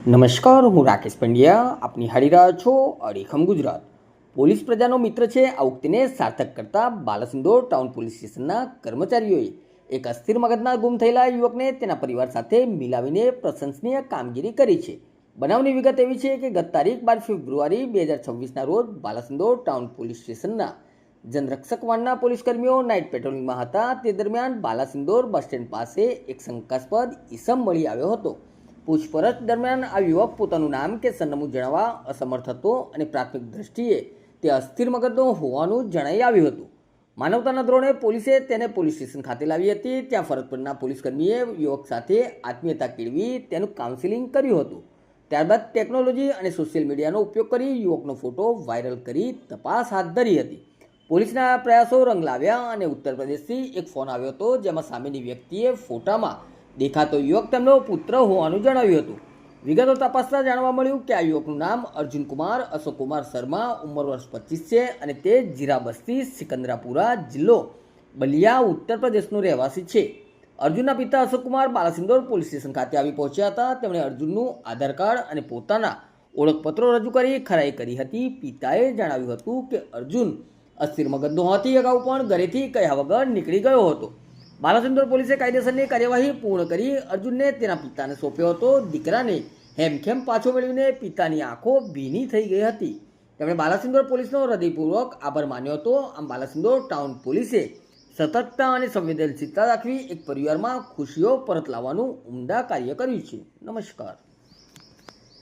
નમસ્કાર, હું રાકેશ પંડ્યા. આપની હારી રહ્યા છો અડીખમ ગુજરાત. પોલીસ પ્રજાનો મિત્ર છે આ ઉક્તિને સાર્થક કરતા બાલાસિનોર ટાઉન પોલીસ સ્ટેશનના કર્મચારીઓએ એક અસ્થિર મગજના ગુમ થયેલા યુવકને તેના પરિવાર સાથે મિલાવીને પ્રશંસનીય કામગીરી કરી છે. બનાવની વિગત એવી છે કે ગત તારીખ 12 ફેબ્રુઆરી 2026ના રોજ બાલાસિનોર ટાઉન પોલીસ સ્ટેશનના જનરક્ષક વાનના પોલીસકર્મીઓ નાઇટ પેટ્રોલિંગમાં હતા. તે દરમિયાન બાલાસિનોર બસ સ્ટેન્ડ પાસે એક શંકાસ્પદ ઈસમ મળી આવ્યો હતો. પૂછપરછ દરમિયાન આ યુવક પોતાનું નામ કે સરનામું જણાવવા અસમર્થ હતો અને પ્રાથમિક દ્રષ્ટિએ તે અસ્થિર મગજનો હોવાનું જણાઈ આવ્યું હતું. માનવતાના ધોરણે પોલીસે તેને પોલીસ સ્ટેશન ખાતે લાવી હતી. ત્યાં ફરજ પરના પોલીસકર્મીએ યુવક સાથે આત્મીયતા કેળવી તેનું કાઉન્સિલિંગ કર્યું હતું. ત્યારબાદ ટેકનોલોજી અને સોશિયલ મીડિયાનો ઉપયોગ કરી યુવકનો ફોટો વાયરલ કરી તપાસ હાથ ધરી હતી. પોલીસના પ્રયાસો રંગ લાવ્યા અને ઉત્તર પ્રદેશથી એક ફોન આવ્યો હતો, જેમાં સામેની વ્યક્તિએ ફોટામાં દેખાતો યુવક તેમનો પુત્ર હોવાનું જણાવ્યું હતું. વિગતો તપાસતા જાણવા મળ્યું કે આ યુવકનું નામ અર્જુન કુમાર અશોક કુમાર શર્મા, ઉંમર વર્ષ 25 છે અને તે જીરા બસ્તી સિકંદરાપુરા, જિલ્લો બલિયા, ઉત્તર પ્રદેશનો રહેવાસી છે. અર્જુનના પિતા અશોક કુમાર બાલાસિનોર પોલીસ સ્ટેશન ખાતે આવી પહોંચ્યા હતા. તેમણે અર્જુનનું આધાર કાર્ડ અને પોતાના ઓળખપત્રો રજૂ કરી ખરાઈ કરી હતી. પિતાએ જણાવ્યું હતું કે અર્જુન અસ્થિર મગજનો હોવાથી અગાઉ પણ ઘરેથી કહ્યા વગર નીકળી ગયો હતો. બાલાસિનોર પોલીસે કાયદેસરની કાર્યવાહી પૂર્ણ કરી અર્જુનને તેના પિતાને સોંપ્યો હતો. દીકરાને હેમખેમ પાછો મેળવીને પિતાની આંખો ભીની થઈ ગઈ હતી. તેમણે બાલાસિનોર પોલીસનો હૃદયપૂર્વક આભાર માન્યો હતો. આમ બાલાસિનોર ટાઉન પોલીસે સતર્કતા અને સંવેદનશીલતા દાખવી એક પરિવારમાં ખુશીઓ પરત લાવવાનું ઉમદા કાર્ય કર્યું છે. નમસ્કાર.